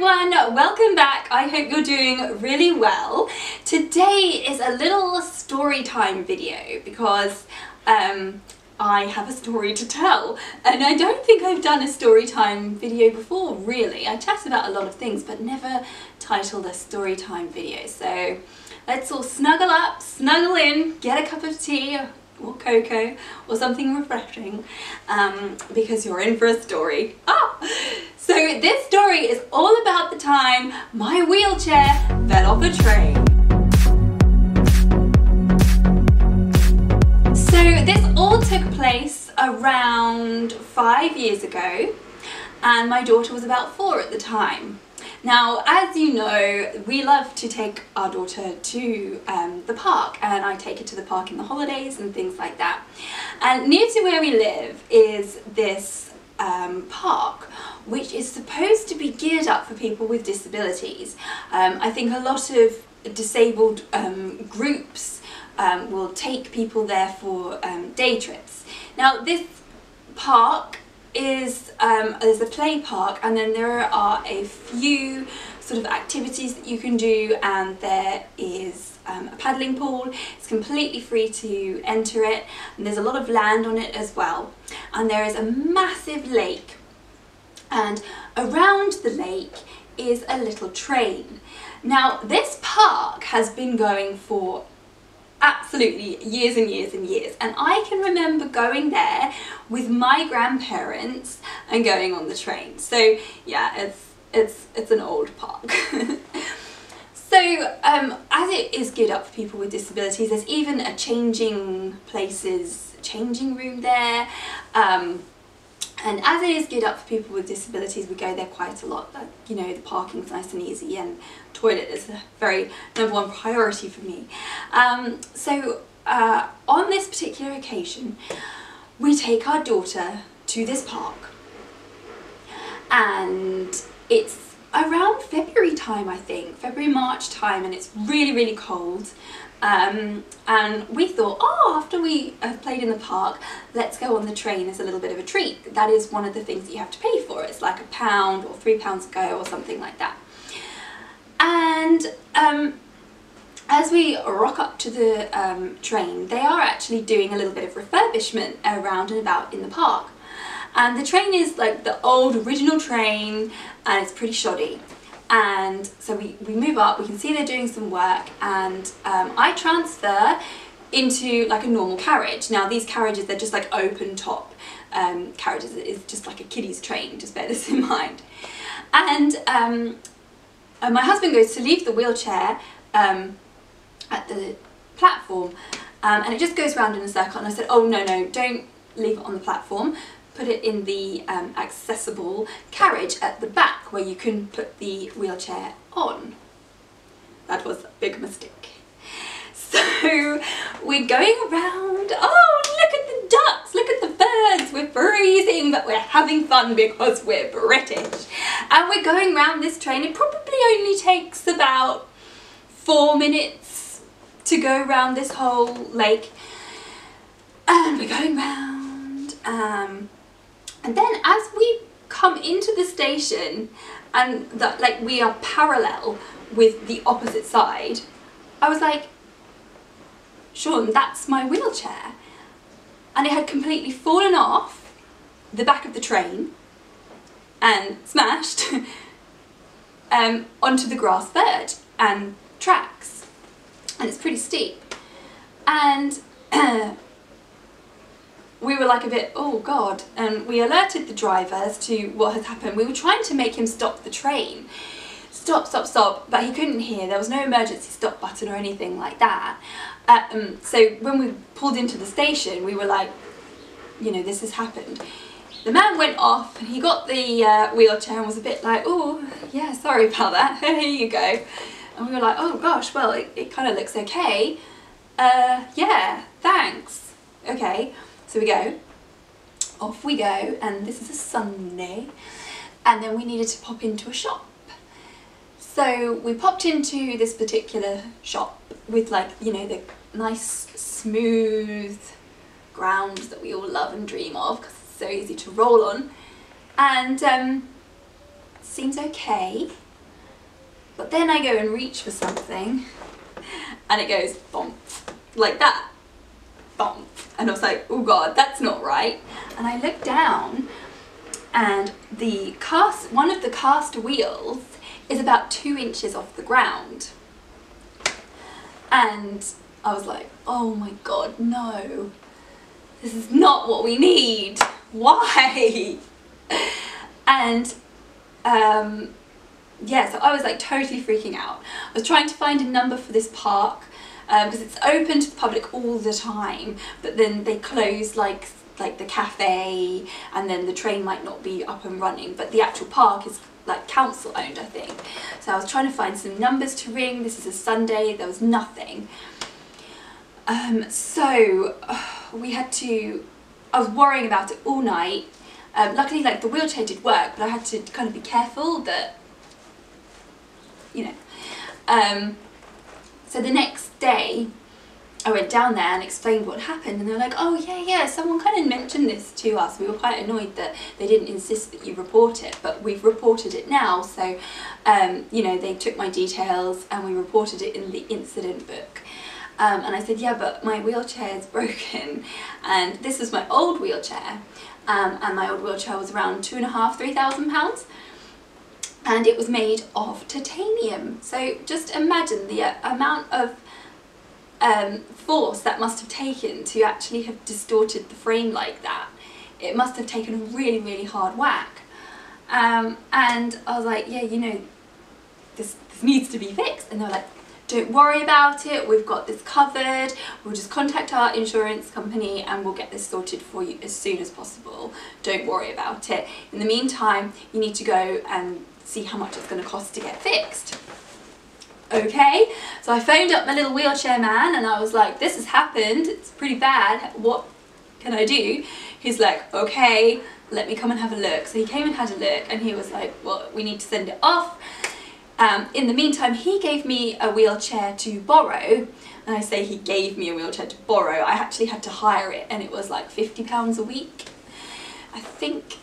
everyone, welcome back. I hope you're doing really well. Today is a little story time video because I have a story to tell, and I don't think I've done a story time video before really. I chat about a lot of things but never titled a story time video, so let's all snuggle up, snuggle in, get a cup of tea or cocoa or something refreshing because you're in for a story. So this story is all about the time my wheelchair fell off a train. So this all took place around 5 years ago, and my daughter was about 4 at the time. Now, as you know, we love to take our daughter to the park, and I take her to the park in the holidays and things like that. And near to where we live is this park, which is supposed to be geared up for people with disabilities. I think a lot of disabled groups will take people there for day trips. Now, this park is there's a play park, and then there are a few sort of activities that you can do, and there is a paddling pool. It's completely free to enter it, and there's a lot of land on it as well, and there is a massive lake, and around the lake is a little train. Now, this park has been going for absolutely years and years and years, and I can remember going there with my grandparents and going on the train. So yeah, it's an old park. So as it is geared up for people with disabilities, there's even a changing room there, and as it is geared up for people with disabilities, we go there quite a lot. You know, the parking's nice and easy, and toilet is a very #1 priority for me. So on this particular occasion, we take our daughter to this park, and it's around February time, I think, February-March time, and it's really cold. And we thought, after we have played in the park, let's go on the train as a little bit of a treat. That is one of the things that you have to pay for. It's like £1 or £3 a go or something like that. And as we rock up to the train, they are actually doing a little bit of refurbishment around and about in the park. And the train is like the old original train, and it's pretty shoddy. And so we move up, we can see they're doing some work, and I transfer into like a normal carriage. Now, these carriages, they're just like open top carriages. It's just like a kiddie's train, just bear this in mind. And my husband goes to leave the wheelchair at the platform, and it just goes round in a circle, and I said, oh no, don't leave it on the platform. Put it in the accessible carriage at the back where you can put the wheelchair on. That was a big mistake. So we're going around. Oh, look at the ducks, look at the birds. We're freezing, but we're having fun because we're British. And we're going round this train. It probably only takes about 4 minutes to go round this whole lake. And we're going round. And then as we come into the station, and like we are parallel with the opposite side, I was like, Sean, that's my wheelchair. And it had completely fallen off the back of the train and smashed onto the grass verge and tracks. And it's pretty steep. And we were like a bit, oh God, and we alerted the driver as to what had happened. We were trying to make him stop the train. Stop, but he couldn't hear. There was no emergency stop button or anything like that. So when we pulled into the station, we were like, you know, this has happened. The man went off, and he got the wheelchair and was a bit like, oh, yeah, sorry about that, here you go. And we were like, oh gosh, well, it kind of looks okay. Yeah, thanks. Okay. So we go, off we go, and this is a Sunday, and then we needed to pop into a shop. So we popped into this particular shop with, like, you know, the nice smooth ground that we all love and dream of because it's so easy to roll on, and seems okay. But then I go and reach for something and it goes bump, like that, bump. And I was like, oh God, that's not right. And I looked down and one of the cast wheels is about 2 inches off the ground. And I was like, oh my God, no, this is not what we need. Why? And yeah, so I was like totally freaking out. I was trying to find a number for this park because it's open to the public all the time, but then they close like the cafe, and then the train might not be up and running, but the actual park is like council owned, I think. So I was trying to find some numbers to ring. This is a Sunday, there was nothing. So I was worrying about it all night. Luckily, like, the wheelchair did work, but I had to kind of be careful that, you know. So the next day, I went down there and explained what happened, and they were like, oh yeah, someone kind of mentioned this to us. We were quite annoyed that they didn't insist that you report it, but we've reported it now. So, you know, they took my details and we reported it in the incident book. And I said, yeah, but my wheelchair is broken, and this was my old wheelchair, and my old wheelchair was around £2,500–3,000, and it was made of titanium. So just imagine the amount of force that must have taken to actually have distorted the frame like that. It must have taken a really, really hard whack. And I was like, yeah, you know, this needs to be fixed. And they were like, don't worry about it, we've got this covered, we'll just contact our insurance company and we'll get this sorted for you as soon as possible. Don't worry about it. In the meantime, you need to go and see how much it's going to cost to get fixed. Okay, so I phoned up my little wheelchair man and I was like, this has happened, it's pretty bad, what can I do? He's like, okay, let me come and have a look. So he came and had a look and he was like, well, we need to send it off. In the meantime, he gave me a wheelchair to borrow, and I say he gave me a wheelchair to borrow, I actually had to hire it, and it was like £50 a week, I think.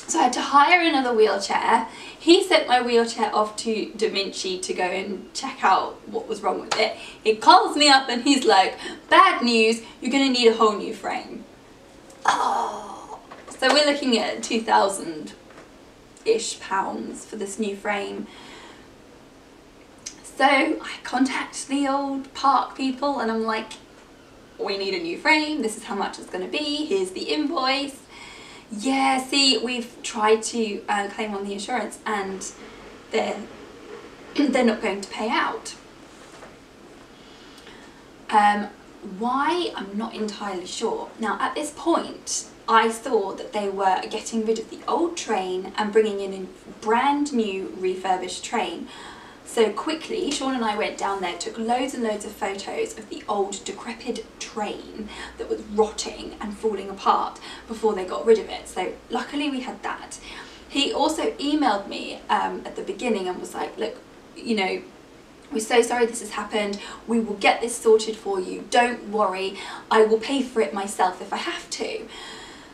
So I had to hire another wheelchair. He sent my wheelchair off to Da Vinci to go and check out what was wrong with it. He calls me up and he's like, bad news, you're going to need a whole new frame. Oh, so we're looking at 2,000-ish pounds for this new frame. So I contact the old park people and I'm like, we need a new frame, this is how much it's going to be, here's the invoice. Yeah, see, we've tried to claim on the insurance and they're not going to pay out. Why? I'm not entirely sure. Now, at this point, I saw that they were getting rid of the old train and bringing in a brand new refurbished train. So quickly, Sean and I went down there, took loads and loads of photos of the old decrepit train that was rotting and falling apart before they got rid of it. So luckily we had that. He also emailed me at the beginning and was like, look, you know, we're so sorry this has happened, we will get this sorted for you, don't worry, I will pay for it myself if I have to.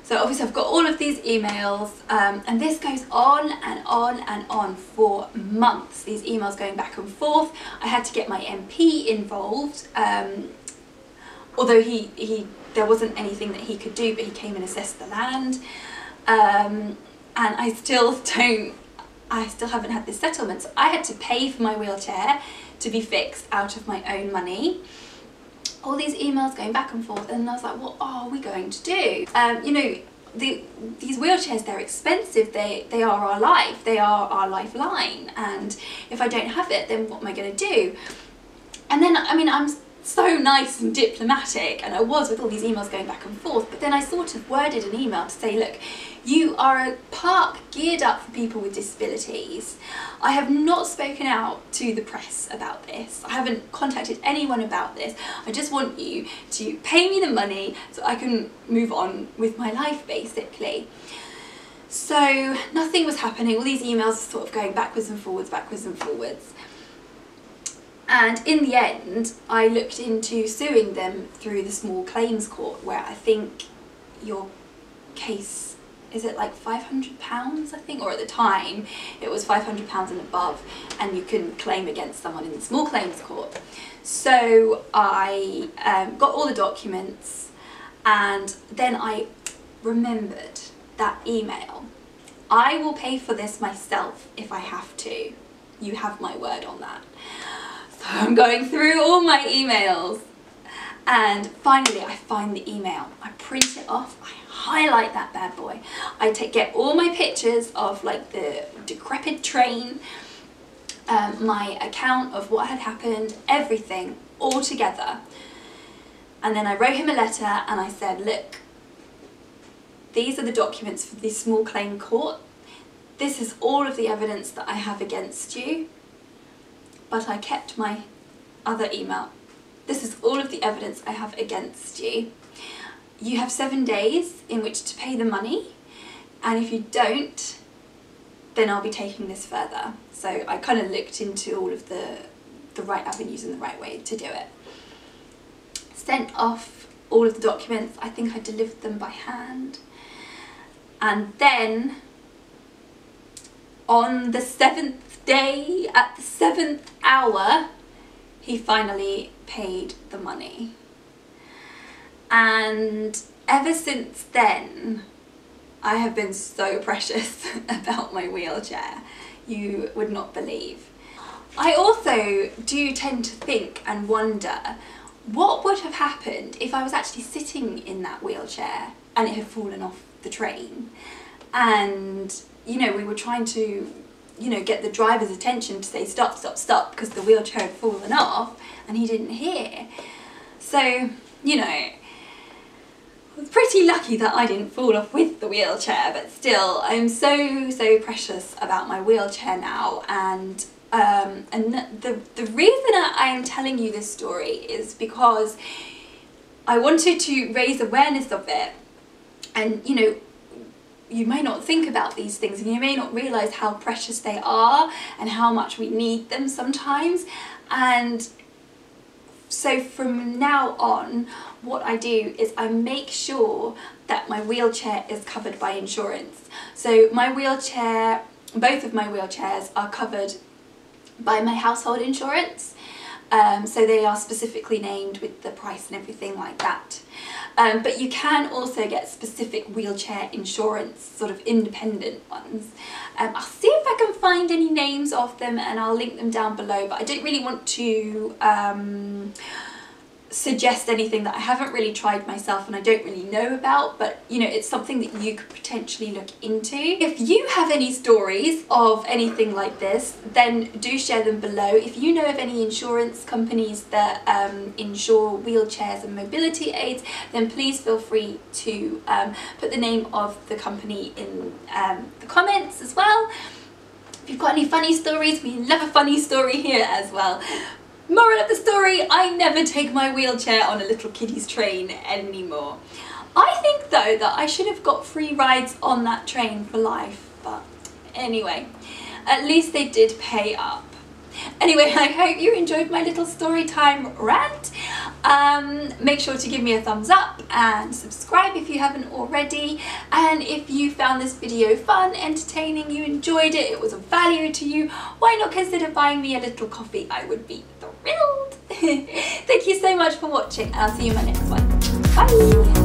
So obviously I've got all of these emails, and this goes on and on and on for months, these emails going back and forth. I had to get my MP involved, although there wasn't anything that he could do, but he came and assessed the land, and I still haven't had this settlement. So I had to pay for my wheelchair to be fixed out of my own money. All these emails going back and forth, and I was like, what are we going to do? You know, these wheelchairs, they're expensive, they are our life, they are our lifeline, and if I don't have it, then what am I going to do? And then, I mean, I'm so nice and diplomatic, and I was with all these emails going back and forth, but then I sort of worded an email to say, look, you are a park geared up for people with disabilities. I have not spoken out to the press about this. I haven't contacted anyone about this. I just want you to pay me the money so I can move on with my life, basically. So nothing was happening. All these emails were sort of going backwards and forwards, backwards and forwards. And in the end, I looked into suing them through the small claims court, where I think your case is it like £500 I think, or at the time it was £500 and above, and you can claim against someone in the small claims court. So I got all the documents, and then I remembered that email. I will pay for this myself if I have to. You have my word on that. So I'm going through all my emails, and finally I find the email. I print it off, I highlight that bad boy. I get all my pictures of like the decrepit train, my account of what had happened, everything all together. And then I wrote him a letter and I said, look, these are the documents for the small claim court. This is all of the evidence that I have against you, but I kept my other email. This is all of the evidence I have against you. You have 7 days in which to pay the money, and if you don't, then I'll be taking this further. So I kind of looked into all of the right avenues and the right way to do it. Sent off all of the documents. I think I delivered them by hand. And then on the 7th day, at the 7th hour, he finally paid the money. And ever since then, I have been so precious about my wheelchair. You would not believe. I also do tend to think and wonder what would have happened if I was actually sitting in that wheelchair and it had fallen off the train, and you know, we were trying to, you know, get the driver's attention to say stop, stop, stop, because the wheelchair had fallen off and he didn't hear. So, you know, I was pretty lucky that I didn't fall off with the wheelchair, but still, I'm so precious about my wheelchair now. And the reason I am telling you this story is because I wanted to raise awareness of it. And you know, you may not think about these things, and you may not realise how precious they are and how much we need them sometimes. And so from now on, what I do is I make sure that my wheelchair is covered by insurance. So my wheelchair, both of my wheelchairs are covered by my household insurance. So they are specifically named with the price and everything like that. But you can also get specific wheelchair insurance, sort of independent ones. I'll see if I can find any names of them and I'll link them down below, but I don't really want to suggest anything that I haven't really tried myself and I don't really know about, but you know, it's something that you could potentially look into. If you have any stories of anything like this, then do share them below. If you know of any insurance companies that insure wheelchairs and mobility aids, then please feel free to put the name of the company in the comments as well. If you've got any funny stories, we love a funny story here as well. Moral of the story, I never take my wheelchair on a little kiddie's train anymore. I think though that I should have got free rides on that train for life, but anyway, at least they did pay up. Anyway, I hope you enjoyed my little story time rant. Make sure to give me a thumbs up and subscribe if you haven't already. And if you found this video fun, entertaining, you enjoyed it, it was of value to you, why not consider buying me a little coffee? I would be thrilled. Thank you so much for watching, and I'll see you in my next one. Bye!